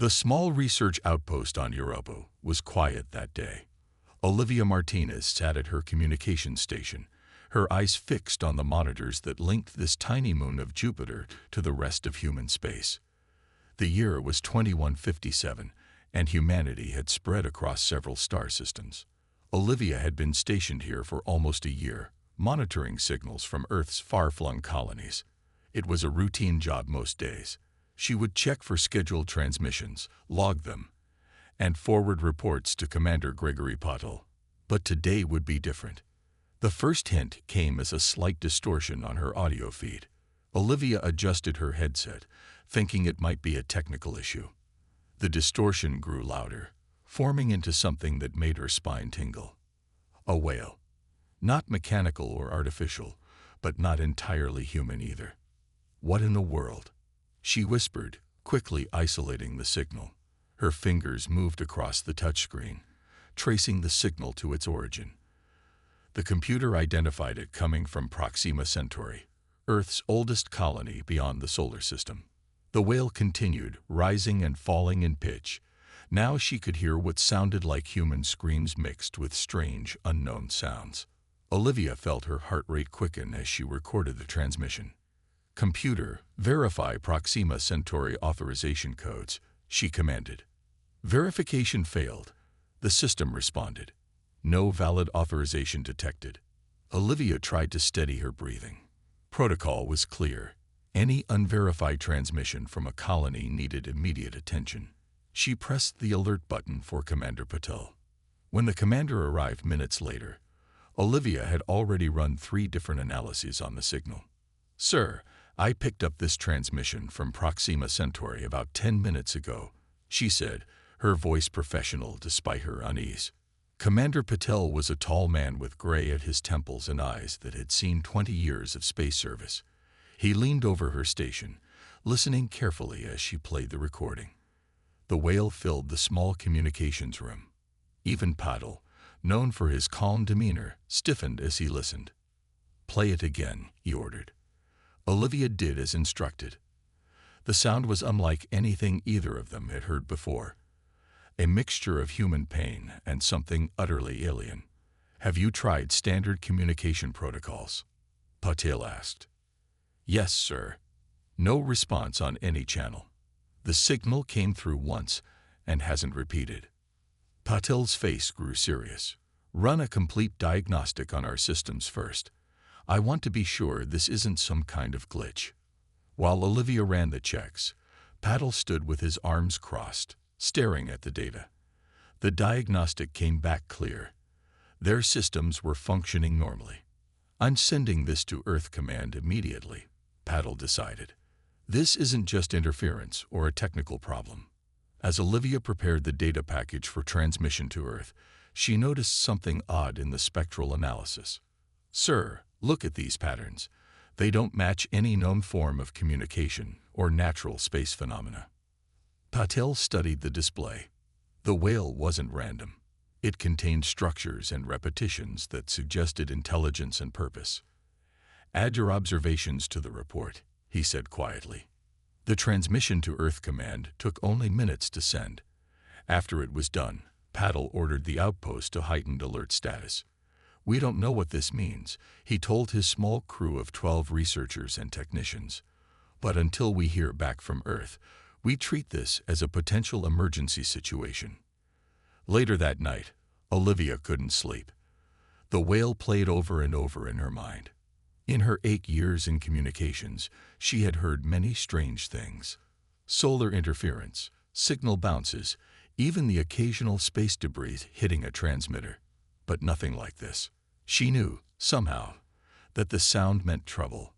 The small research outpost on Europa was quiet that day. Olivia Martinez sat at her communications station, her eyes fixed on the monitors that linked this tiny moon of Jupiter to the rest of human space. The year was 2157, and humanity had spread across several star systems. Olivia had been stationed here for almost a year, monitoring signals from Earth's far-flung colonies. It was a routine job most days. She would check for scheduled transmissions, log them, and forward reports to Commander Gregory Patel. But today would be different. The first hint came as a slight distortion on her audio feed. Olivia adjusted her headset, thinking it might be a technical issue. The distortion grew louder, forming into something that made her spine tingle. A wail. Not mechanical or artificial, but not entirely human either. What in the world? She whispered, quickly isolating the signal. Her fingers moved across the touchscreen, tracing the signal to its origin. The computer identified it coming from Proxima Centauri, Earth's oldest colony beyond the solar system. The wail continued, rising and falling in pitch. Now she could hear what sounded like human screams mixed with strange, unknown sounds. Olivia felt her heart rate quicken as she recorded the transmission. "Computer, verify Proxima Centauri authorization codes," she commanded. Verification failed. The system responded. No valid authorization detected. Olivia tried to steady her breathing. Protocol was clear. Any unverified transmission from a colony needed immediate attention. She pressed the alert button for Commander Patel. When the commander arrived minutes later, Olivia had already run 3 different analyses on the signal. "Sir, I picked up this transmission from Proxima Centauri about 10 minutes ago," she said, her voice professional despite her unease. Commander Patel was a tall man with gray at his temples and eyes that had seen 20 years of space service. He leaned over her station, listening carefully as she played the recording. The wail filled the small communications room. Even Patel, known for his calm demeanor, stiffened as he listened. "Play it again," he ordered. Olivia did as instructed. The sound was unlike anything either of them had heard before. A mixture of human pain and something utterly alien. "Have you tried standard communication protocols?" Patel asked. "Yes, sir." No response on any channel. The signal came through once and hasn't repeated. Patel's face grew serious. "Run a complete diagnostic on our systems first. I want to be sure this isn't some kind of glitch." While Olivia ran the checks, Patel stood with his arms crossed, staring at the data. The diagnostic came back clear. Their systems were functioning normally. "I'm sending this to Earth Command immediately," Patel decided. This isn't just interference or a technical problem. As Olivia prepared the data package for transmission to Earth, she noticed something odd in the spectral analysis. "Sir, look at these patterns. They don't match any known form of communication or natural space phenomena." Patel studied the display. The wail wasn't random. It contained structures and repetitions that suggested intelligence and purpose. "Add your observations to the report," he said quietly. The transmission to Earth Command took only minutes to send. After it was done, Patel ordered the outpost to heightened alert status. "We don't know what this means," he told his small crew of 12 researchers and technicians. "But until we hear back from Earth, we treat this as a potential emergency situation." Later that night, Olivia couldn't sleep. The wail played over and over in her mind. In her 8 years in communications, she had heard many strange things. Solar interference, signal bounces, even the occasional space debris hitting a transmitter. But nothing like this. She knew, somehow, that the sound meant trouble.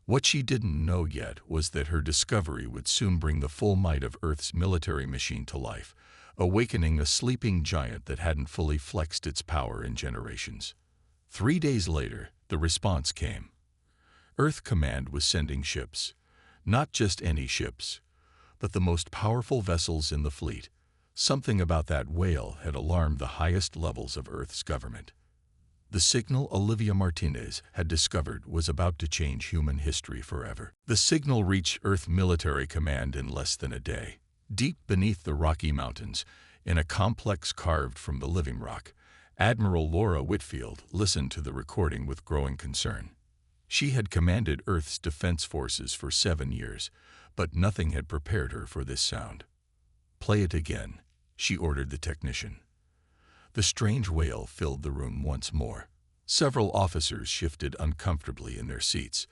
What she didn't know yet was that her discovery would soon bring the full might of Earth's military machine to life, awakening a sleeping giant that hadn't fully flexed its power in generations. 3 days later, the response came. Earth Command was sending ships. Not just any ships, but the most powerful vessels in the fleet. Something about that wail had alarmed the highest levels of Earth's government. The signal Olivia Martinez had discovered was about to change human history forever. The signal reached Earth Military Command in less than a day. Deep beneath the Rocky Mountains, in a complex carved from the living rock, Admiral Laura Whitfield listened to the recording with growing concern. She had commanded Earth's defense forces for 7 years, but nothing had prepared her for this sound. "Play it again," she ordered the technician. The strange wail filled the room once more. Several officers shifted uncomfortably in their seats.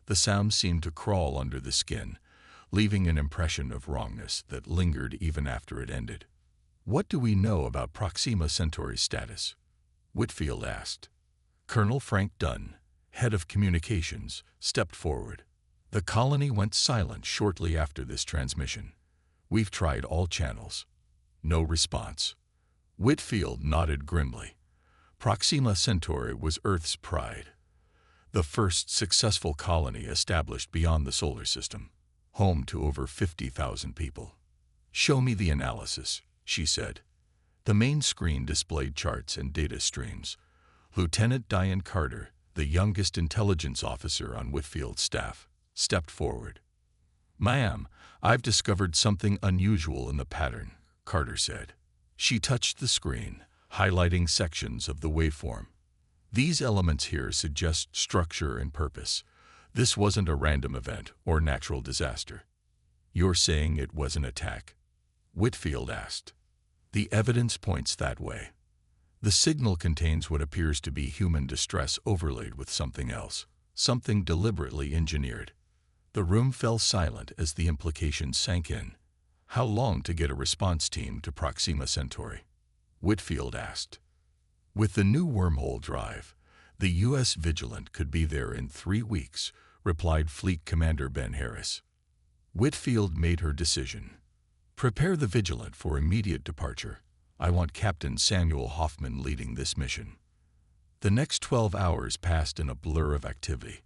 The sound seemed to crawl under the skin, leaving an impression of wrongness that lingered even after it ended. "What do we know about Proxima Centauri's status?" Whitfield asked. Colonel Frank Dunn, head of communications, stepped forward. "The colony went silent shortly after this transmission. We've tried all channels. No response." Whitfield nodded grimly. Proxima Centauri was Earth's pride, the first successful colony established beyond the solar system, home to over 50,000 people. "Show me the analysis," she said. The main screen displayed charts and data streams. Lieutenant Diane Carter, the youngest intelligence officer on Whitfield's staff, stepped forward. "Ma'am, I've discovered something unusual in the pattern," Carter said. She touched the screen, highlighting sections of the waveform. "These elements here suggest structure and purpose. This wasn't a random event or natural disaster." "You're saying it was an attack?" Whitfield asked. "The evidence points that way. The signal contains what appears to be human distress overlaid with something else, something deliberately engineered." The room fell silent as the implications sank in. "How long to get a response team to Proxima Centauri?" Whitfield asked. "With the new wormhole drive, the U.S. Vigilant could be there in 3 weeks," replied Fleet Commander Ben Harris. Whitfield made her decision. "Prepare the Vigilant for immediate departure. I want Captain Samuel Hoffman leading this mission." The next 12 hours passed in a blur of activity.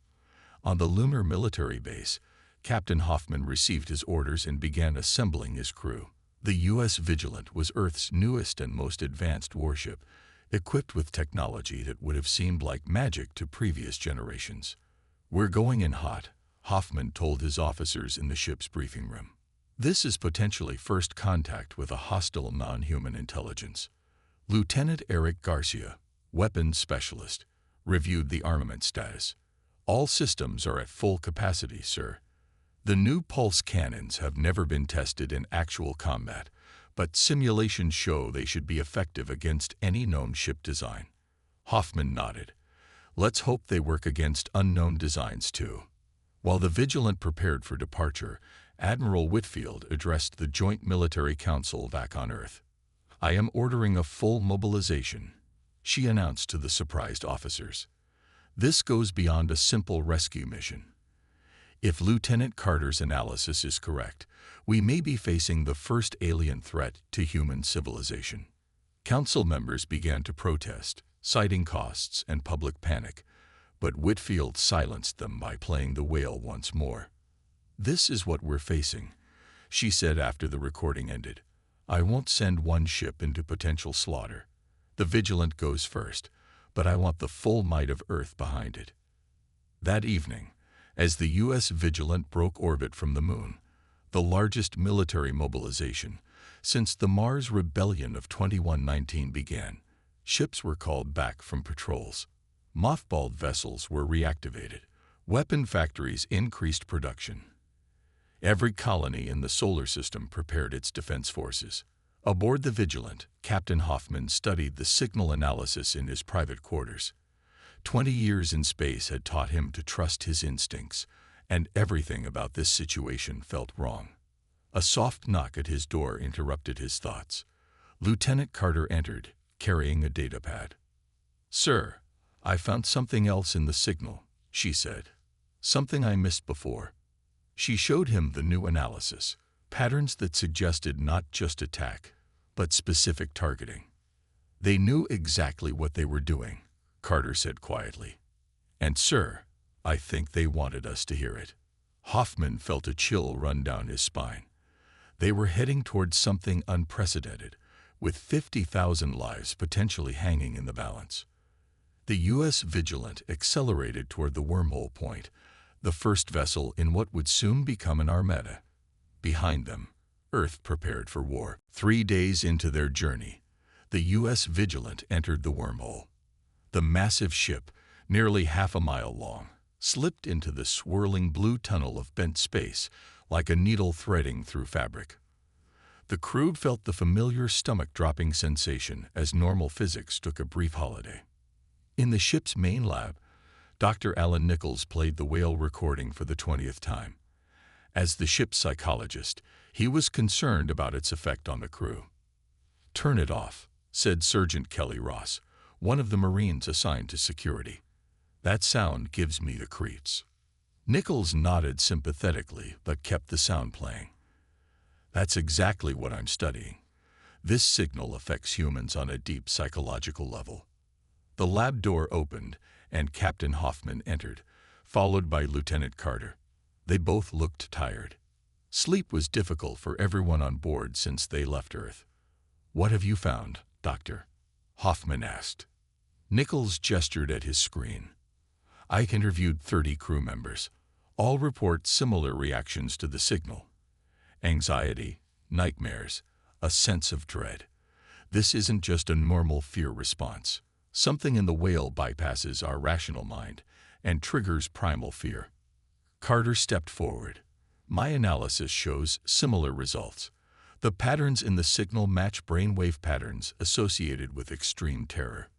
On the lunar military base, Captain Hoffman received his orders and began assembling his crew. The U.S. Vigilant was Earth's newest and most advanced warship, equipped with technology that would have seemed like magic to previous generations. "We're going in hot," Hoffman told his officers in the ship's briefing room. "This is potentially first contact with a hostile non-human intelligence." Lieutenant Eric Garcia, weapons specialist, reviewed the armament status. "All systems are at full capacity, sir. The new pulse cannons have never been tested in actual combat, but simulations show they should be effective against any known ship design." Hoffman nodded. "Let's hope they work against unknown designs too." While the Vigilant prepared for departure, Admiral Whitfield addressed the Joint Military Council back on Earth. "I am ordering a full mobilization," she announced to the surprised officers. "This goes beyond a simple rescue mission. If Lieutenant Carter's analysis is correct, we may be facing the first alien threat to human civilization." Council members began to protest, citing costs and public panic, but Whitfield silenced them by playing the wail once more. "This is what we're facing," she said after the recording ended. "I won't send one ship into potential slaughter. The Vigilant goes first, but I want the full might of Earth behind it." That evening, as the U.S. Vigilant broke orbit from the Moon, the largest military mobilization since the Mars Rebellion of 2119 began, ships were called back from patrols. Mothballed vessels were reactivated. Weapon factories increased production. Every colony in the solar system prepared its defense forces. Aboard the Vigilant, Captain Hoffman studied the signal analysis in his private quarters. 20 years in space had taught him to trust his instincts, and everything about this situation felt wrong. A soft knock at his door interrupted his thoughts. Lieutenant Carter entered, carrying a datapad. "Sir, I found something else in the signal," she said. "Something I missed before." She showed him the new analysis, patterns that suggested not just attack, but specific targeting. "They knew exactly what they were doing," Carter said quietly. "And sir, I think they wanted us to hear it." Hoffman felt a chill run down his spine. They were heading towards something unprecedented, with 50,000 lives potentially hanging in the balance. The U.S. Vigilant accelerated toward the wormhole point, the first vessel in what would soon become an armada. Behind them, Earth prepared for war. 3 days into their journey, the U.S. Vigilant entered the wormhole. The massive ship, nearly half a mile long, slipped into the swirling blue tunnel of bent space like a needle threading through fabric. The crew felt the familiar stomach-dropping sensation as normal physics took a brief holiday. In the ship's main lab, Dr. Alan Nichols played the Wail recording for the 20th time. As the ship's psychologist, he was concerned about its effect on the crew. "Turn it off," said Sergeant Kelly Ross, one of the Marines assigned to security. "That sound gives me the creeps." Nichols nodded sympathetically but kept the sound playing. "That's exactly what I'm studying. This signal affects humans on a deep psychological level." The lab door opened and Captain Hoffman entered, followed by Lieutenant Carter. They both looked tired. Sleep was difficult for everyone on board since they left Earth. "What have you found, Doctor?" Hoffman asked. Nichols gestured at his screen. "I interviewed 30 crew members. All report similar reactions to the signal. Anxiety, nightmares, a sense of dread. This isn't just a normal fear response. Something in the Wail bypasses our rational mind and triggers primal fear." Carter stepped forward. "My analysis shows similar results. The patterns in the signal match brainwave patterns associated with extreme terror."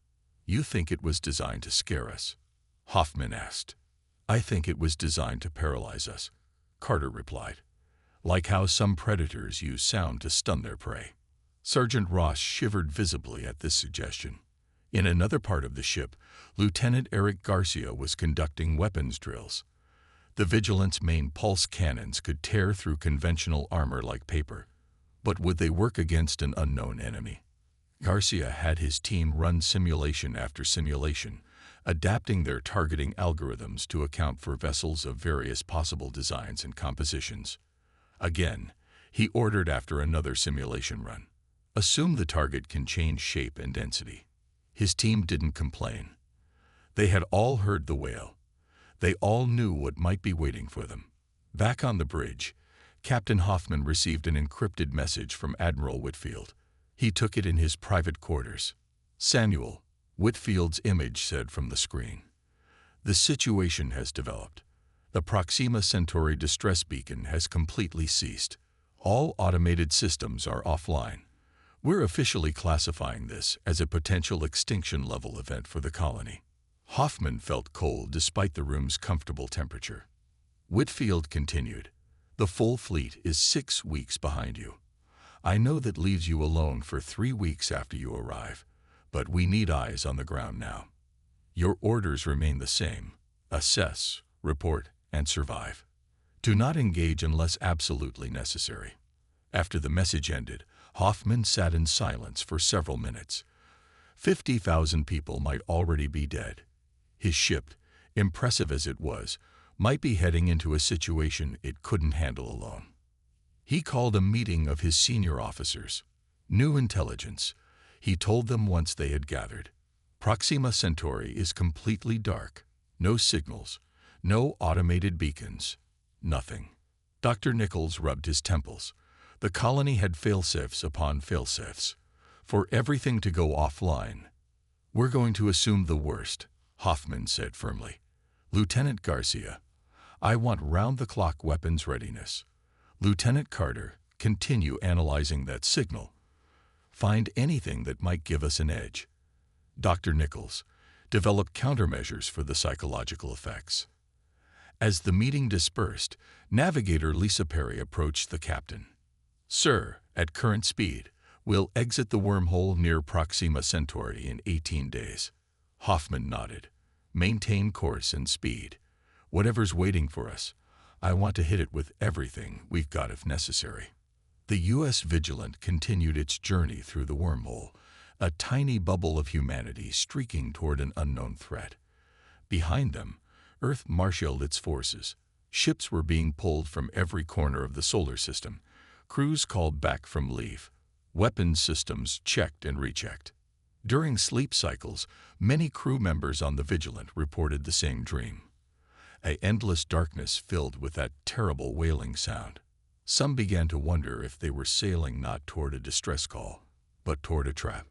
"You think it was designed to scare us?" Hoffman asked. "I think it was designed to paralyze us," Carter replied. "Like how some predators use sound to stun their prey." Sergeant Ross shivered visibly at this suggestion. In another part of the ship, Lieutenant Eric Garcia was conducting weapons drills. The Vigilant's main pulse cannons could tear through conventional armor like paper. But would they work against an unknown enemy? Garcia had his team run simulation after simulation, adapting their targeting algorithms to account for vessels of various possible designs and compositions. Again, he ordered after another simulation run, "Assume the target can change shape and density." His team didn't complain. They had all heard the Wail. They all knew what might be waiting for them. Back on the bridge, Captain Hoffman received an encrypted message from Admiral Whitfield. He took it in his private quarters. "Samuel," Whitfield's image said from the screen, "the situation has developed. The Proxima Centauri distress beacon has completely ceased. All automated systems are offline. We're officially classifying this as a potential extinction-level event for the colony." Hoffman felt cold despite the room's comfortable temperature. Whitfield continued, "The full fleet is 6 weeks behind you. I know that leaves you alone for 3 weeks after you arrive, but we need eyes on the ground now. Your orders remain the same: assess, report, and survive. Do not engage unless absolutely necessary." After the message ended, Hoffman sat in silence for several minutes. 50,000 people might already be dead. His ship, impressive as it was, might be heading into a situation it couldn't handle alone. He called a meeting of his senior officers. "New intelligence," he told them once they had gathered. "Proxima Centauri is completely dark. No signals, no automated beacons, nothing." Dr. Nichols rubbed his temples. The colony had failsafes upon failsafes. For everything to go offline. "We're going to assume the worst," Hoffman said firmly. "Lieutenant Garcia, I want round-the-clock weapons readiness. Lieutenant Carter, continue analyzing that signal. Find anything that might give us an edge. Dr. Nichols, develop countermeasures for the psychological effects." As the meeting dispersed, Navigator Lisa Perry approached the captain. "Sir, at current speed, we'll exit the wormhole near Proxima Centauri in 18 days. Hoffman nodded. "Maintain course and speed. Whatever's waiting for us, I want to hit it with everything we've got if necessary." The U.S. Vigilant continued its journey through the wormhole, a tiny bubble of humanity streaking toward an unknown threat. Behind them, Earth marshaled its forces. Ships were being pulled from every corner of the solar system. Crews called back from leave. Weapons systems checked and rechecked. During sleep cycles, many crew members on the Vigilant reported the same dream. An endless darkness filled with that terrible wailing sound. Some began to wonder if they were sailing not toward a distress call, but toward a trap.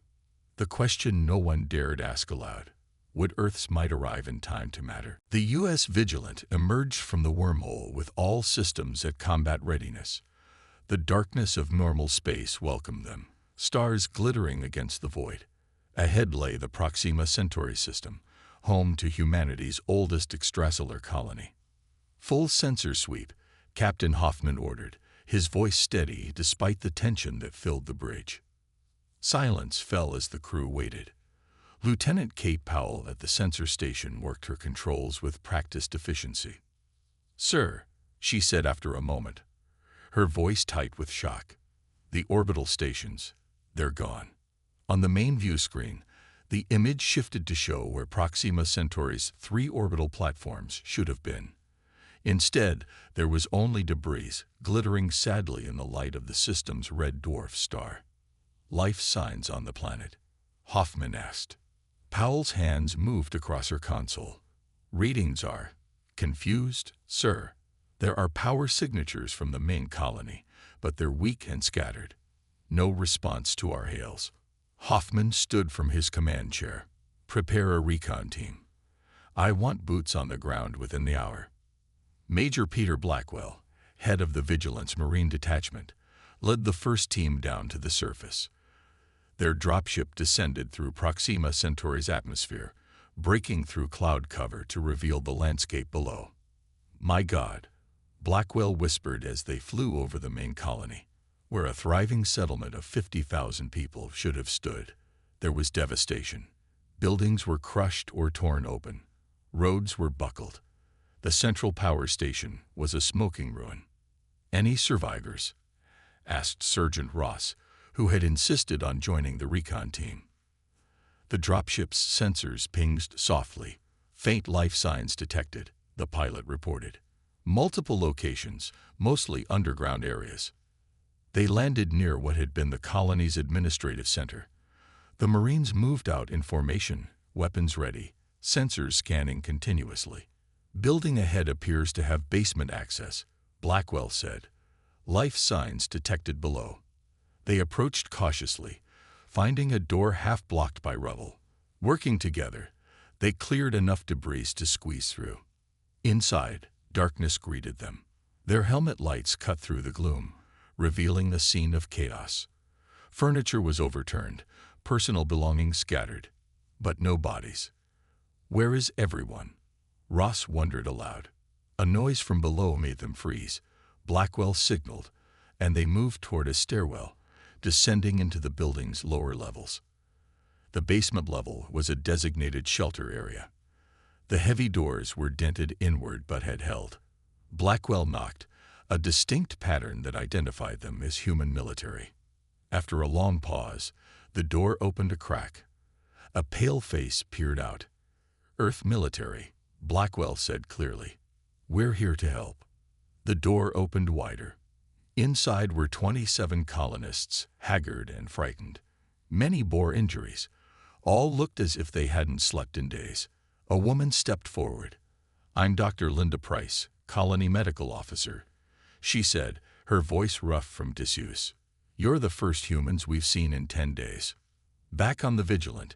The question no one dared ask aloud: would Earth's might arrive in time to matter? The U.S. Vigilant emerged from the wormhole with all systems at combat readiness. The darkness of normal space welcomed them, stars glittering against the void. Ahead lay the Proxima Centauri system, home to humanity's oldest extrasolar colony. Full sensor sweep, Captain Hoffman ordered, his voice steady despite the tension that filled the bridge. Silence fell as the crew waited. Lieutenant Kate Powell at the sensor station worked her controls with practiced efficiency. "Sir," she said after a moment, her voice tight with shock, "the orbital stations, they're gone." On the main view screen, the image shifted to show where Proxima Centauri's 3 orbital platforms should have been. Instead, there was only debris glittering sadly in the light of the system's red dwarf star. "Life signs on the planet?" Hoffman asked. Powell's hands moved across her console. "Readings are confused, sir. There are power signatures from the main colony, but they're weak and scattered. No response to our hails." Hoffman stood from his command chair. "Prepare a recon team. I want boots on the ground within the hour." Major Peter Blackwell, head of the Vigilance Marine Detachment, led the first team down to the surface. Their dropship descended through Proxima Centauri's atmosphere, breaking through cloud cover to reveal the landscape below. "My God," Blackwell whispered as they flew over the main colony, where a thriving settlement of 50,000 people should have stood. There was devastation. Buildings were crushed or torn open. Roads were buckled. The central power station was a smoking ruin. "Any survivors?" asked Sergeant Ross, who had insisted on joining the recon team. The dropship's sensors pinged softly. "Faint life signs detected," the pilot reported. "Multiple locations, mostly underground areas." They landed near what had been the colony's administrative center. The Marines moved out in formation, weapons ready, sensors scanning continuously. "Building ahead appears to have basement access," Blackwell said. "Life signs detected below." They approached cautiously, finding a door half blocked by rubble. Working together, they cleared enough debris to squeeze through. Inside, darkness greeted them. Their helmet lights cut through the gloom, revealing a scene of chaos. Furniture was overturned, personal belongings scattered, but no bodies. "Where is everyone?" Ross wondered aloud. A noise from below made them freeze. Blackwell signaled, and they moved toward a stairwell, descending into the building's lower levels. The basement level was a designated shelter area. The heavy doors were dented inward but had held. Blackwell knocked, a distinct pattern that identified them as human military. After a long pause, the door opened a crack. A pale face peered out. "Earth military," Blackwell said clearly. "We're here to help." The door opened wider. Inside were 27 colonists, haggard and frightened. Many bore injuries. All looked as if they hadn't slept in days. A woman stepped forward. "I'm Dr. Linda Price, Colony Medical Officer," she said, her voice rough from disuse. "You're the first humans we've seen in 10 days. Back on the Vigilant,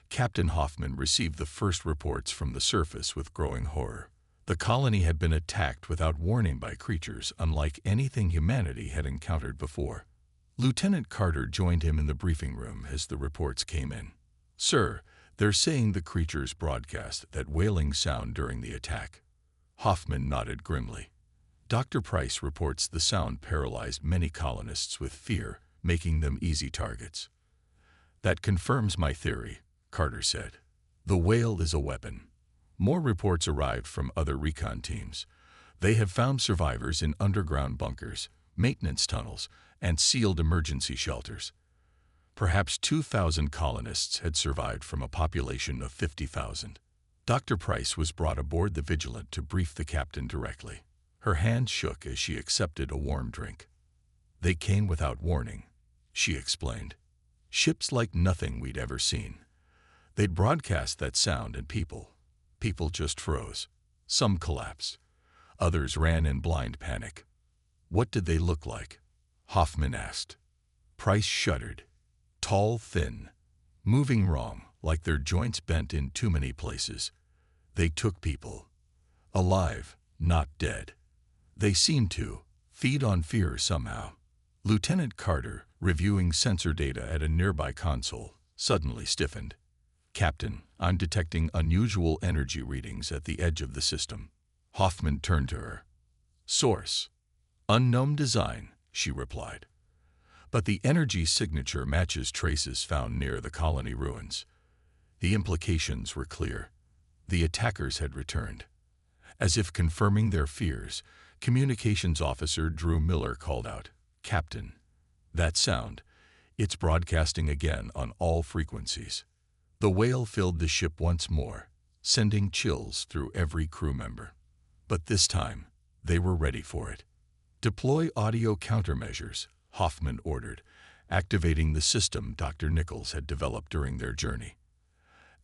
Captain Hoffman received the first reports from the surface with growing horror. The colony had been attacked without warning by creatures unlike anything humanity had encountered before. Lieutenant Carter joined him in the briefing room as the reports came in. "Sir, they're saying the creatures broadcast that wailing sound during the attack." Hoffman nodded grimly. "Dr. Price reports the sound paralyzed many colonists with fear, making them easy targets." "That confirms my theory," Carter said. "The wail is a weapon." More reports arrived from other recon teams. They have found survivors in underground bunkers, maintenance tunnels, and sealed emergency shelters. Perhaps 2,000 colonists had survived from a population of 50,000. Dr. Price was brought aboard the Vigilant to brief the captain directly. Her hand shook as she accepted a warm drink. "They came without warning," she explained. "Ships like nothing we'd ever seen. They'd broadcast that sound and people just froze. Some collapsed. Others ran in blind panic." What did they look like? Hoffman asked. Price shuddered. Tall, thin, moving wrong, like their joints bent in too many places. They took people. Alive, not dead. They seemed to feed on fear somehow. Lieutenant Carter, reviewing sensor data at a nearby console, suddenly stiffened. Captain, I'm detecting unusual energy readings at the edge of the system. Hoffman turned to her. Source. Unknown design, she replied. But the energy signature matches traces found near the colony ruins. The implications were clear. The attackers had returned. As if confirming their fears, Communications Officer Drew Miller called out, Captain, that sound, it's broadcasting again on all frequencies. The wail filled the ship once more, sending chills through every crew member. But this time, they were ready for it. Deploy audio countermeasures, Hoffman ordered, activating the system Dr. Nichols had developed during their journey.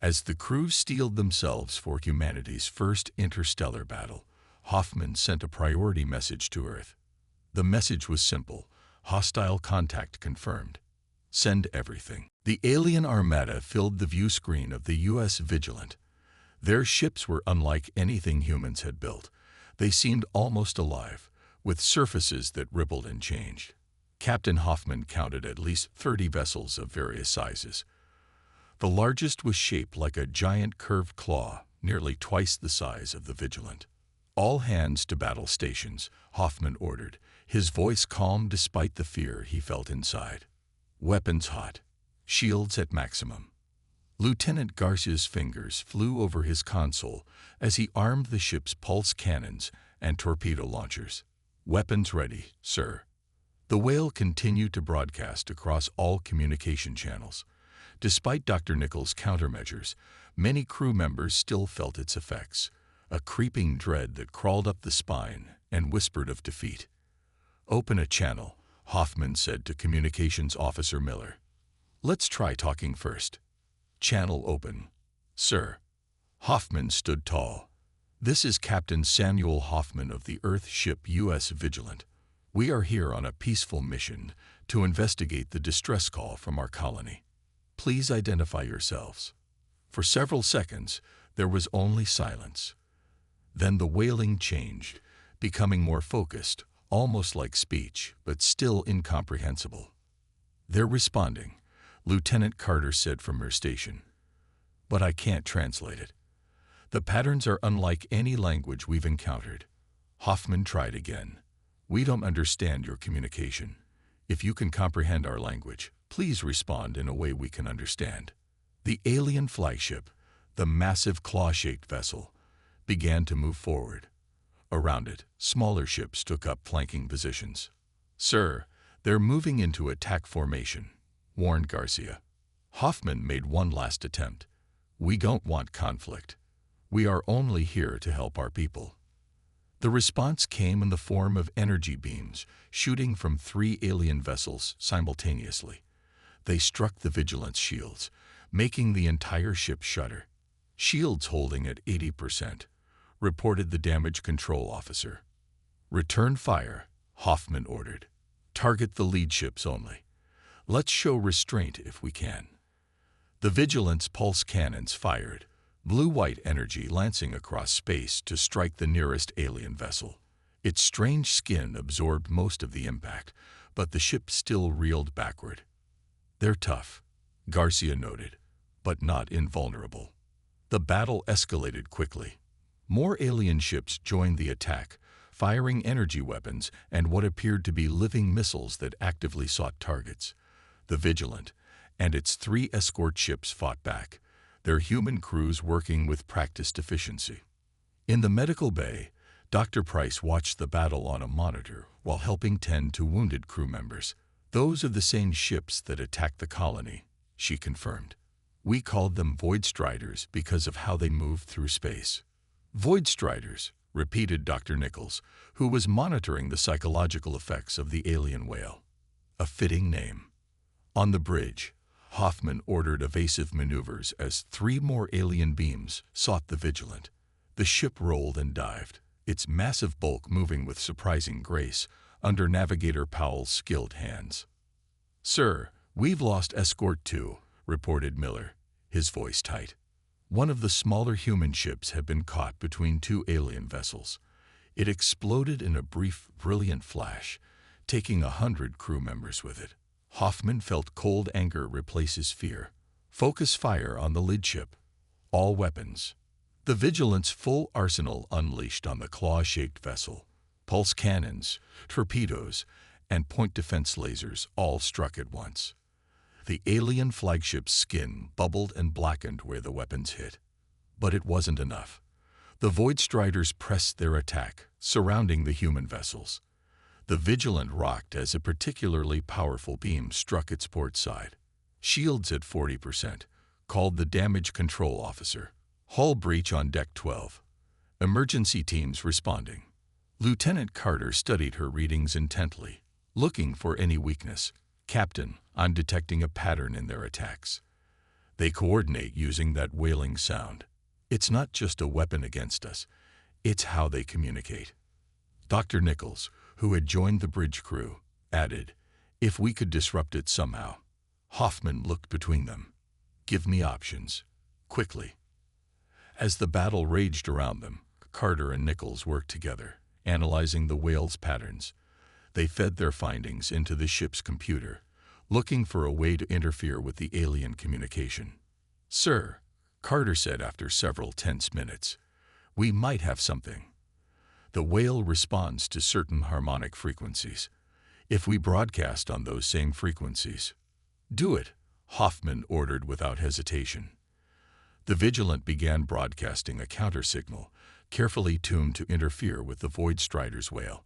As the crew steeled themselves for humanity's first interstellar battle, Hoffman sent a priority message to Earth. The message was simple: hostile contact confirmed. Send everything. The alien armada filled the view screen of the U.S. Vigilant. Their ships were unlike anything humans had built. They seemed almost alive, with surfaces that rippled and changed. Captain Hoffman counted at least 30 vessels of various sizes. The largest was shaped like a giant curved claw, nearly twice the size of the Vigilant. All hands to battle stations, Hoffman ordered, his voice calm despite the fear he felt inside. Weapons hot, shields at maximum. Lieutenant Garcia's fingers flew over his console as he armed the ship's pulse cannons and torpedo launchers. Weapons ready, sir. The Wail continued to broadcast across all communication channels. Despite Dr. Nichols' countermeasures, many crew members still felt its effects, a creeping dread that crawled up the spine and whispered of defeat. Open a channel, Hoffman said to Communications Officer Miller. Let's try talking first. Channel open. Sir. Hoffman stood tall. This is Captain Samuel Hoffman of the Earth ship U.S. Vigilant. We are here on a peaceful mission to investigate the distress call from our colony. Please identify yourselves. For several seconds, there was only silence. Then the wailing changed, becoming more focused, almost like speech, but still incomprehensible. They're responding, Lieutenant Carter said from her station. But I can't translate it. The patterns are unlike any language we've encountered. Hoffman tried again. We don't understand your communication. If you can comprehend our language, please respond in a way we can understand. The alien flagship, the massive claw-shaped vessel, began to move forward. Around it, smaller ships took up flanking positions. Sir, they're moving into attack formation, warned Garcia. Hoffman made one last attempt. We don't want conflict. We are only here to help our people. The response came in the form of energy beams shooting from 3 alien vessels simultaneously. They struck the Vigilant's shields, making the entire ship shudder. Shields holding at 80%, reported the damage control officer. Return fire, Hoffman ordered. Target the lead ships only. Let's show restraint if we can. The Vigilant's pulse cannons fired, blue-white energy lancing across space to strike the nearest alien vessel. Its strange skin absorbed most of the impact, but the ship still reeled backward. They're tough, Garcia noted, but not invulnerable. The battle escalated quickly. More alien ships joined the attack, firing energy weapons and what appeared to be living missiles that actively sought targets. The Vigilant and its 3 escort ships fought back, their human crews working with practiced efficiency. In the medical bay, Dr. Price watched the battle on a monitor while helping tend to wounded crew members. Those are the same ships that attacked the colony, she confirmed. We called them Void Striders because of how they moved through space. Void Striders, repeated Dr. Nichols, who was monitoring the psychological effects of the alien whale. A fitting name. On the bridge, Hoffman ordered evasive maneuvers as 3 more alien beams sought the Vigilant. The ship rolled and dived, its massive bulk moving with surprising grace, under Navigator Powell's skilled hands. "Sir, we've lost Escort 2, reported Miller, his voice tight. One of the smaller human ships had been caught between two alien vessels. It exploded in a brief, brilliant flash, taking 100 crew members with it." Hoffman felt cold anger replace his fear. "Focus fire on the lead ship. All weapons." The Vigilant's full arsenal unleashed on the claw-shaped vessel. Pulse cannons, torpedoes, and point defense lasers all struck at once. The alien flagship's skin bubbled and blackened where the weapons hit. But it wasn't enough. The Void Striders pressed their attack, surrounding the human vessels. The Vigilant rocked as a particularly powerful beam struck its port side. "Shields at 40%, called the damage control officer. "Hull breach on deck 12. Emergency teams responding." Lieutenant Carter studied her readings intently, looking for any weakness. "Captain, I'm detecting a pattern in their attacks. They coordinate using that wailing sound. It's not just a weapon against us, it's how they communicate." Dr. Nichols, who had joined the bridge crew, added, "If we could disrupt it somehow." Hoffman looked between them. "Give me options. Quickly." As the battle raged around them, Carter and Nichols worked together, analyzing the whale's patterns. They fed their findings into the ship's computer, looking for a way to interfere with the alien communication. "Sir," Carter said after several tense minutes, "we might have something. The whale responds to certain harmonic frequencies. If we broadcast on those same frequencies—" "Do it," Hoffman ordered without hesitation. The Vigilant began broadcasting a countersignal, carefully tuned to interfere with the Void Strider's wail.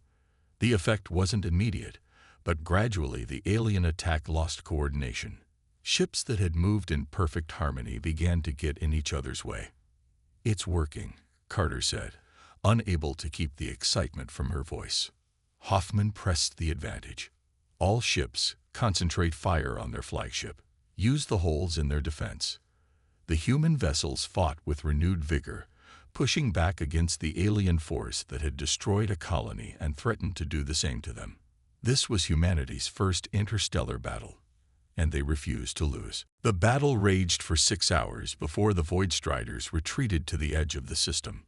The effect wasn't immediate, but gradually the alien attack lost coordination. Ships that had moved in perfect harmony began to get in each other's way. "It's working," Carter said, unable to keep the excitement from her voice. Hoffman pressed the advantage. "All ships, concentrate fire on their flagship. Use the holes in their defense." The human vessels fought with renewed vigor, pushing back against the alien force that had destroyed a colony and threatened to do the same to them. This was humanity's first interstellar battle, and they refused to lose. The battle raged for 6 hours before the Void Striders retreated to the edge of the system.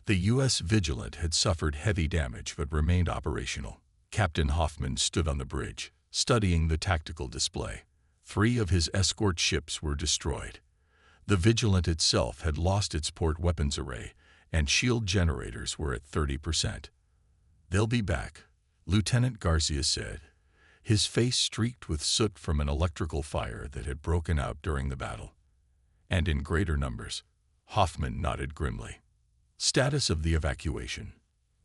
The U.S. Vigilant had suffered heavy damage but remained operational. Captain Hoffman stood on the bridge, studying the tactical display. 3 of his escort ships were destroyed. The Vigilant itself had lost its port weapons array, and shield generators were at 30%. "They'll be back," Lieutenant Garcia said, his face streaked with soot from an electrical fire that had broken out during the battle. "And in greater numbers." Hoffman nodded grimly. Status of the evacuation.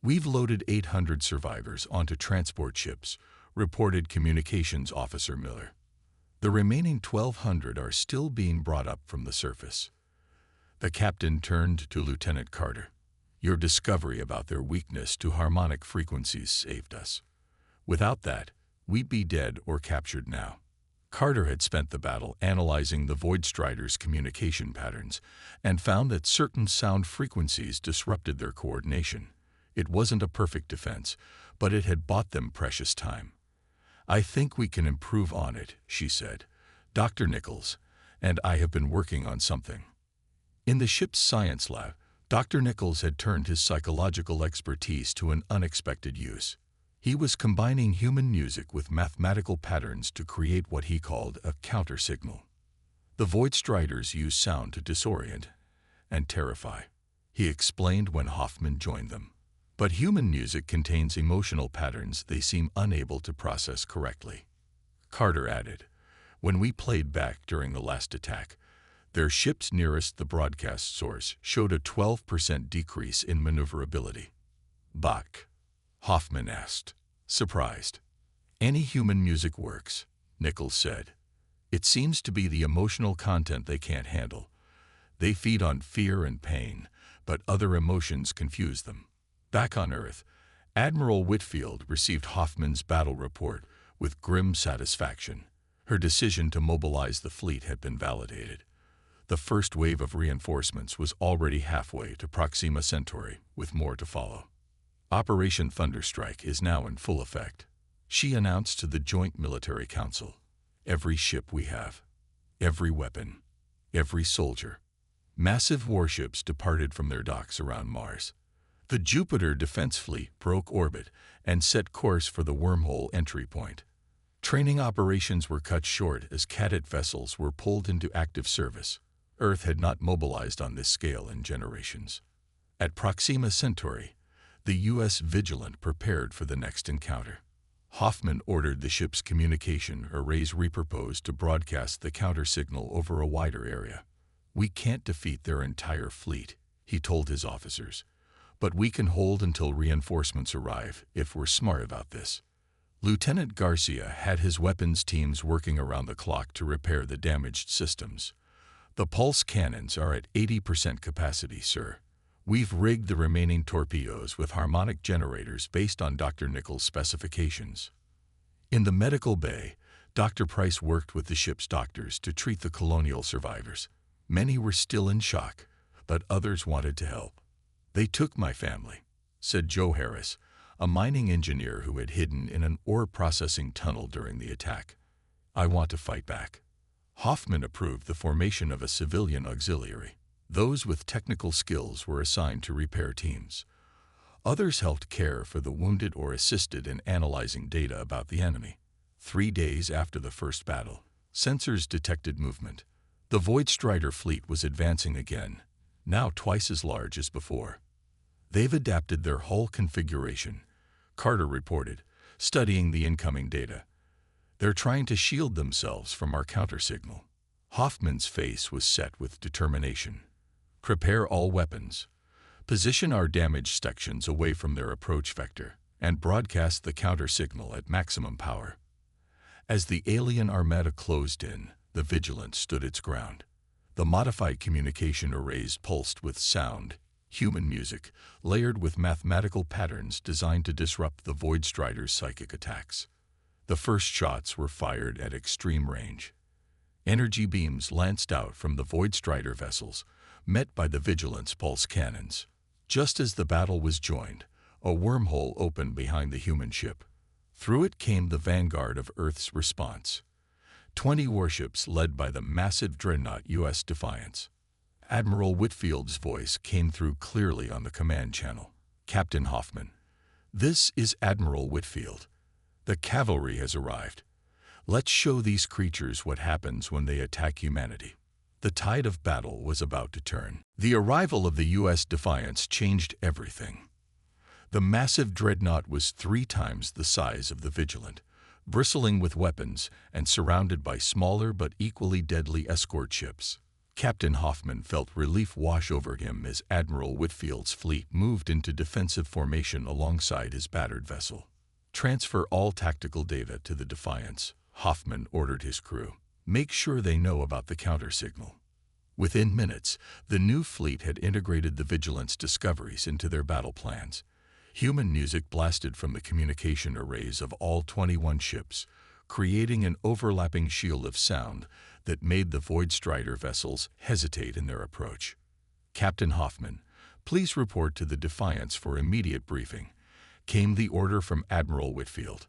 "We've loaded 800 survivors onto transport ships," reported Communications Officer Miller. "The remaining 1,200 are still being brought up from the surface." The captain turned to Lieutenant Carter. "Your discovery about their weakness to harmonic frequencies saved us. Without that, we'd be dead or captured now." Carter had spent the battle analyzing the Void Striders' communication patterns and found that certain sound frequencies disrupted their coordination. It wasn't a perfect defense, but it had bought them precious time. "I think we can improve on it," she said. "Dr. Nichols and I have been working on something." In the ship's science lab, Dr. Nichols had turned his psychological expertise to an unexpected use. He was combining human music with mathematical patterns to create what he called a counter-signal. The Void Striders use sound to disorient and terrify, he explained when Hoffman joined them. But human music contains emotional patterns they seem unable to process correctly. Carter added, "When we played back during the last attack, their ships nearest the broadcast source showed a 12% decrease in maneuverability." "Bach?" Hoffman asked, surprised. "Any human music works," Nichols said. "It seems to be the emotional content they can't handle. They feed on fear and pain, but other emotions confuse them." Back on Earth, Admiral Whitfield received Hoffman's battle report with grim satisfaction. Her decision to mobilize the fleet had been validated. The first wave of reinforcements was already halfway to Proxima Centauri, with more to follow. Operation Thunderstrike is now in full effect. She announced to the Joint Military Council, every ship we have, every weapon, every soldier. Massive warships departed from their docks around Mars. The Jupiter Defense Fleet broke orbit and set course for the wormhole entry point. Training operations were cut short as cadet vessels were pulled into active service. Earth had not mobilized on this scale in generations. At Proxima Centauri, the U.S. Vigilant prepared for the next encounter. Hoffman ordered the ship's communication arrays repurposed to broadcast the counter signal over a wider area. "We can't defeat their entire fleet," he told his officers, "but we can hold until reinforcements arrive if we're smart about this." Lieutenant Garcia had his weapons teams working around the clock to repair the damaged systems. "The pulse cannons are at 80% capacity, sir. We've rigged the remaining torpedoes with harmonic generators based on Dr. Nichols' specifications." In the medical bay, Dr. Price worked with the ship's doctors to treat the colonial survivors. Many were still in shock, but others wanted to help. "They took my family," said Joe Harris, a mining engineer who had hidden in an ore processing tunnel during the attack. "I want to fight back." Hoffman approved the formation of a civilian auxiliary. Those with technical skills were assigned to repair teams. Others helped care for the wounded or assisted in analyzing data about the enemy. 3 days after the first battle, sensors detected movement. The Void Strider fleet was advancing again, now twice as large as before. "They've adapted their hull configuration," Carter reported, studying the incoming data. "They're trying to shield themselves from our countersignal." Hoffman's face was set with determination. "Prepare all weapons. Position our damaged sections away from their approach vector, and broadcast the countersignal at maximum power." As the alien armada closed in, the Vigilant stood its ground. The modified communication arrays pulsed with sound, human music, layered with mathematical patterns designed to disrupt the Void Strider's psychic attacks. The first shots were fired at extreme range. Energy beams lanced out from the Void Strider vessels, met by the Vigilant's pulse cannons. Just as the battle was joined, a wormhole opened behind the human ship. Through it came the vanguard of Earth's response. 20 warships led by the massive dreadnought U.S. Defiance. Admiral Whitfield's voice came through clearly on the command channel. "Captain Hoffman, this is Admiral Whitfield. The cavalry has arrived. Let's show these creatures what happens when they attack humanity." The tide of battle was about to turn. The arrival of the U.S. Defiance changed everything. The massive dreadnought was 3 times the size of the Vigilant, bristling with weapons and surrounded by smaller but equally deadly escort ships. Captain Hoffman felt relief wash over him as Admiral Whitfield's fleet moved into defensive formation alongside his battered vessel. "Transfer all tactical data to the Defiance," Hoffman ordered his crew. "Make sure they know about the countersignal." Within minutes, the new fleet had integrated the Vigilant's discoveries into their battle plans. Human music blasted from the communication arrays of all 21 ships, creating an overlapping shield of sound that made the Void Strider vessels hesitate in their approach. "Captain Hoffman, please report to the Defiance for immediate briefing," came the order from Admiral Whitfield.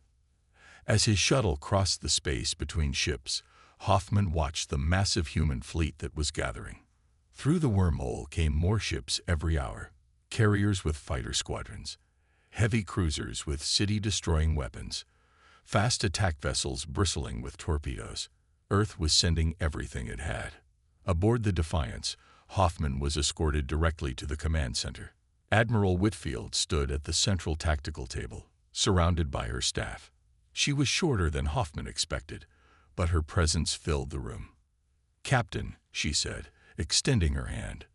As his shuttle crossed the space between ships, Hoffman watched the massive human fleet that was gathering. Through the wormhole came more ships every hour, carriers with fighter squadrons, heavy cruisers with city-destroying weapons, fast attack vessels bristling with torpedoes. Earth was sending everything it had. Aboard the Defiance, Hoffman was escorted directly to the command center. Admiral Whitfield stood at the central tactical table, surrounded by her staff. She was shorter than Hoffman expected, but her presence filled the room. "Captain," she said, extending her hand,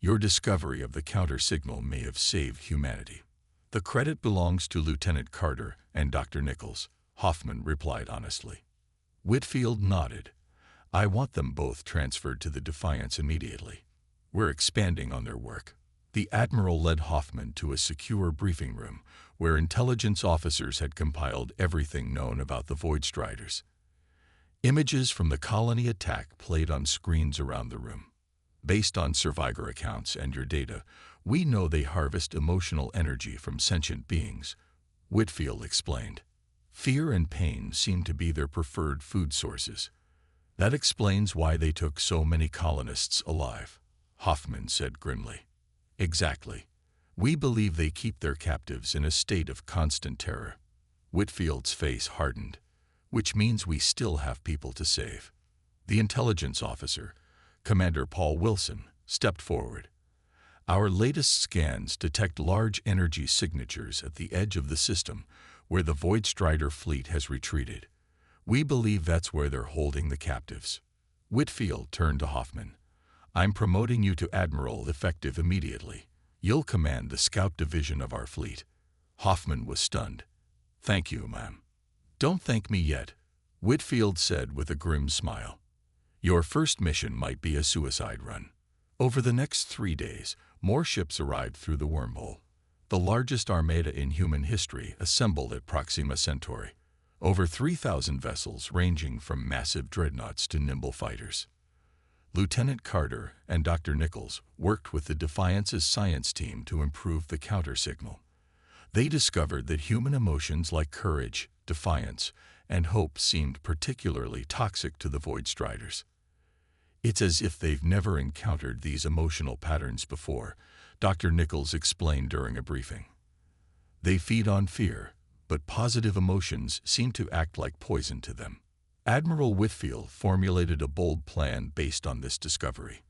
"your discovery of the counter-signal may have saved humanity." "The credit belongs to Lieutenant Carter and Dr. Nichols," Hoffman replied honestly. Whitfield nodded. "I want them both transferred to the Defiance immediately. We're expanding on their work." The Admiral led Hoffman to a secure briefing room where intelligence officers had compiled everything known about the Void Striders. Images from the colony attack played on screens around the room. "Based on survivor accounts and your data, We know they harvest emotional energy from sentient beings, Whitfield explained. Fear and pain seem to be their preferred food sources. That explains why they took so many colonists alive, Hoffman said grimly. Exactly. We believe they keep their captives in a state of constant terror. Whitfield's face hardened, which means we still have people to save. The intelligence officer, Commander Paul Wilson, stepped forward. Our latest scans detect large energy signatures at the edge of the system where the Void Strider fleet has retreated. We believe that's where they're holding the captives. Whitfield turned to Hoffman. I'm promoting you to Admiral effective immediately. You'll command the scout division of our fleet. Hoffman was stunned. Thank you, ma'am. Don't thank me yet, Whitfield said with a grim smile. Your first mission might be a suicide run. Over the next 3 days, more ships arrived through the wormhole. The largest armada in human history assembled at Proxima Centauri. Over 3,000 vessels ranging from massive dreadnoughts to nimble fighters. Lieutenant Carter and Dr. Nichols worked with the Defiance's science team to improve the counter-signal. They discovered that human emotions like courage, defiance, and hope seemed particularly toxic to the Void Striders. It's as if they've never encountered these emotional patterns before, Dr. Nichols explained during a briefing. They feed on fear, but positive emotions seem to act like poison to them. Admiral Whitfield formulated a bold plan based on this discovery.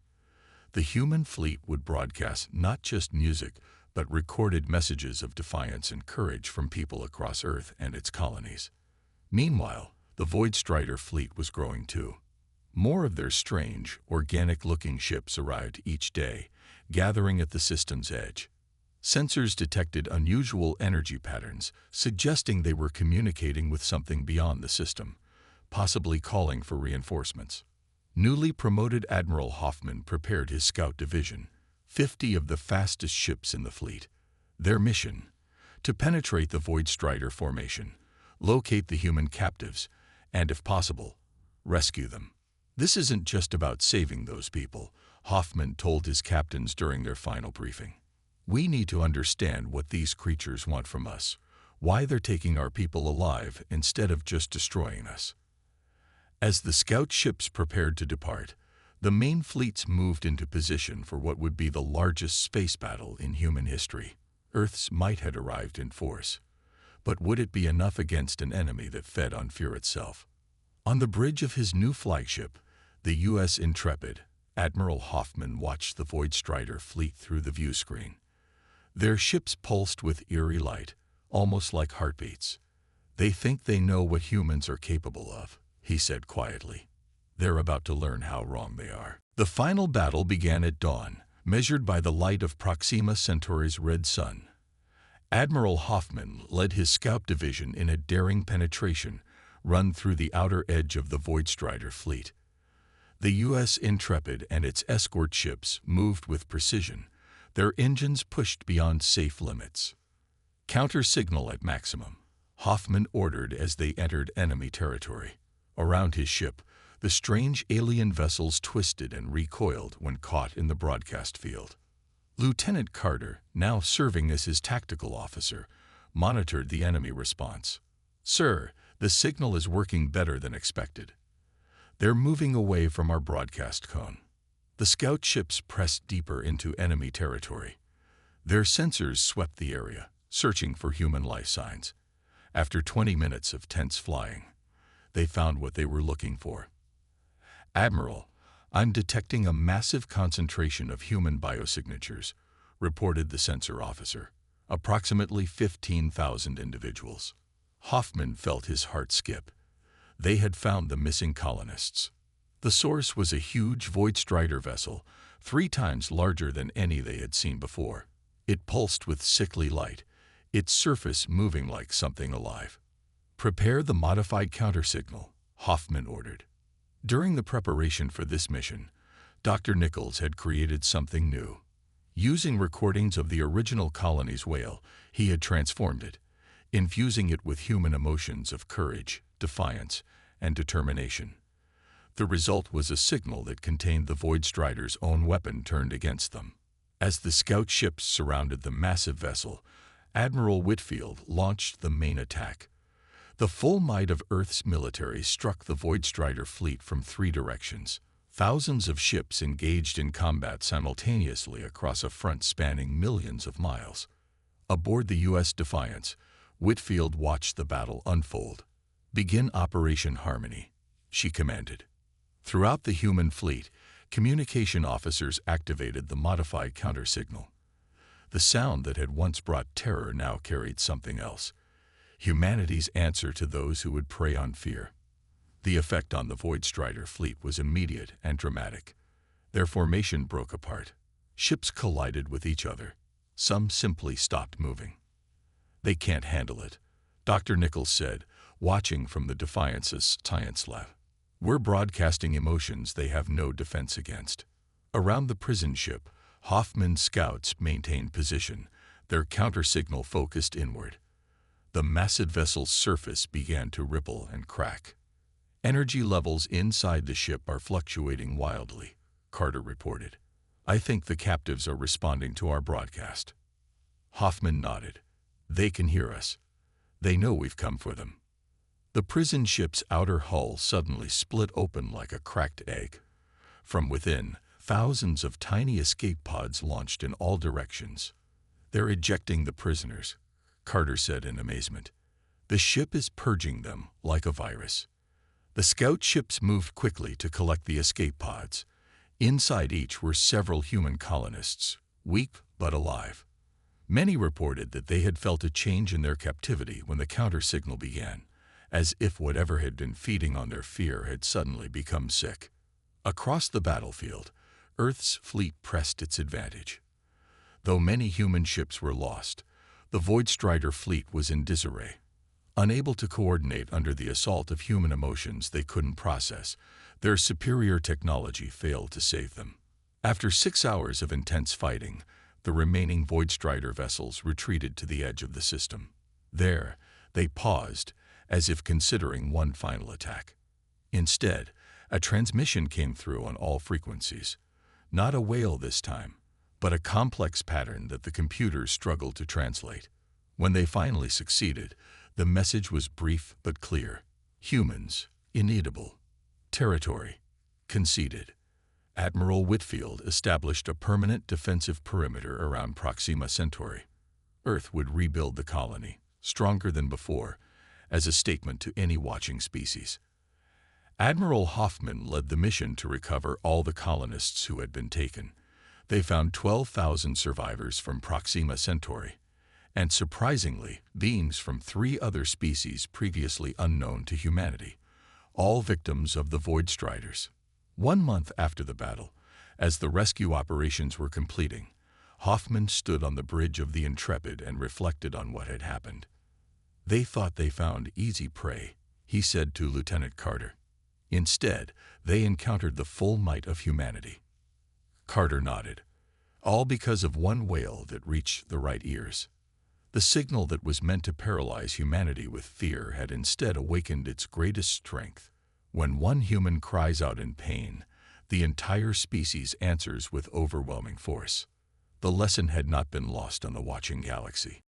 The human fleet would broadcast not just music, but recorded messages of defiance and courage from people across Earth and its colonies. Meanwhile, the Void Strider fleet was growing too. More of their strange, organic-looking ships arrived each day, gathering at the system's edge. Sensors detected unusual energy patterns, suggesting they were communicating with something beyond the system, possibly calling for reinforcements. Newly promoted Admiral Hoffman prepared his scout division, 50 of the fastest ships in the fleet. Their mission: to penetrate the Void Strider formation, locate the human captives, and, if possible, rescue them. This isn't just about saving those people, Hoffman told his captains during their final briefing. We need to understand what these creatures want from us, why they're taking our people alive instead of just destroying us. As the scout ships prepared to depart, the main fleets moved into position for what would be the largest space battle in human history. Earth's might had arrived in force, but would it be enough against an enemy that fed on fear itself? On the bridge of his new flagship, the U.S. Intrepid, Admiral Hoffman watched the Void Strider fleet through the view screen. Their ships pulsed with eerie light, almost like heartbeats. They think they know what humans are capable of, he said quietly. They're about to learn how wrong they are. The final battle began at dawn, measured by the light of Proxima Centauri's red sun. Admiral Hoffman led his scout division in a daring penetration run through the outer edge of the Void Strider fleet. The U.S. Intrepid and its escort ships moved with precision, their engines pushed beyond safe limits. Counter-signal at maximum, Hoffman ordered as they entered enemy territory. Around his ship, the strange alien vessels twisted and recoiled when caught in the broadcast field. Lieutenant Carter, now serving as his tactical officer, monitored the enemy response. Sir, the signal is working better than expected. They're moving away from our broadcast cone. The scout ships pressed deeper into enemy territory. Their sensors swept the area, searching for human life signs. After 20 minutes of tense flying, they found what they were looking for. Admiral, I'm detecting a massive concentration of human biosignatures, reported the sensor officer. Approximately 15,000 individuals. Hoffman felt his heart skip. They had found the missing colonists. The source was a huge Void Strider vessel, 3 times larger than any they had seen before. It pulsed with sickly light, its surface moving like something alive. Prepare the modified countersignal, Hoffman ordered. During the preparation for this mission, Dr. Nichols had created something new. Using recordings of the original colony's Wail, he had transformed it, infusing it with human emotions of courage, defiance, and determination. The result was a signal that contained the Void Strider's own weapon turned against them. As the scout ships surrounded the massive vessel, Admiral Whitfield launched the main attack. The full might of Earth's military struck the Void Strider fleet from 3 directions. Thousands of ships engaged in combat simultaneously across a front spanning millions of miles. Aboard the U.S. Defiance, Whitfield watched the battle unfold. "Begin Operation Harmony," she commanded. Throughout the human fleet, communication officers activated the modified countersignal. The sound that had once brought terror now carried something else: humanity's answer to those who would prey on fear. The effect on the Void Strider fleet was immediate and dramatic. Their formation broke apart. Ships collided with each other. Some simply stopped moving. "They can't handle it," Dr. Nichols said, watching from the Defiance's science lab. "We're broadcasting emotions they have no defense against." Around the prison ship, Hoffman's scouts maintained position, their countersignal focused inward. The massive vessel's surface began to ripple and crack. "Energy levels inside the ship are fluctuating wildly," Carter reported. "I think the captives are responding to our broadcast." Hoffman nodded. "They can hear us. They know we've come for them." The prison ship's outer hull suddenly split open like a cracked egg. From within, thousands of tiny escape pods launched in all directions. "They're ejecting the prisoners," Carter said in amazement. "The ship is purging them like a virus." The scout ships moved quickly to collect the escape pods. Inside each were several human colonists, weak but alive. Many reported that they had felt a change in their captivity when the counter-signal began, as if whatever had been feeding on their fear had suddenly become sick. Across the battlefield, Earth's fleet pressed its advantage. Though many human ships were lost, the Void Strider fleet was in disarray. Unable to coordinate under the assault of human emotions they couldn't process, their superior technology failed to save them. After 6 hours of intense fighting, the remaining Void Strider vessels retreated to the edge of the system. There, they paused, as if considering one final attack. Instead, a transmission came through on all frequencies. Not a wail this time, but a complex pattern that the computers struggled to translate. When they finally succeeded, the message was brief but clear. Humans, inedible. Territory, conceded. Admiral Whitfield established a permanent defensive perimeter around Proxima Centauri. Earth would rebuild the colony, stronger than before, as a statement to any watching species. Admiral Hoffman led the mission to recover all the colonists who had been taken. They found 12,000 survivors from Proxima Centauri, and surprisingly, beings from 3 other species previously unknown to humanity, all victims of the Void Striders. 1 month after the battle, as the rescue operations were completing, Hoffman stood on the bridge of the Intrepid and reflected on what had happened. "They thought they found easy prey," he said to Lieutenant Carter. "Instead, they encountered the full might of humanity." Carter nodded. "All because of one wail that reached the right ears." The signal that was meant to paralyze humanity with fear had instead awakened its greatest strength. When one human cries out in pain, the entire species answers with overwhelming force. The lesson had not been lost on the watching galaxy.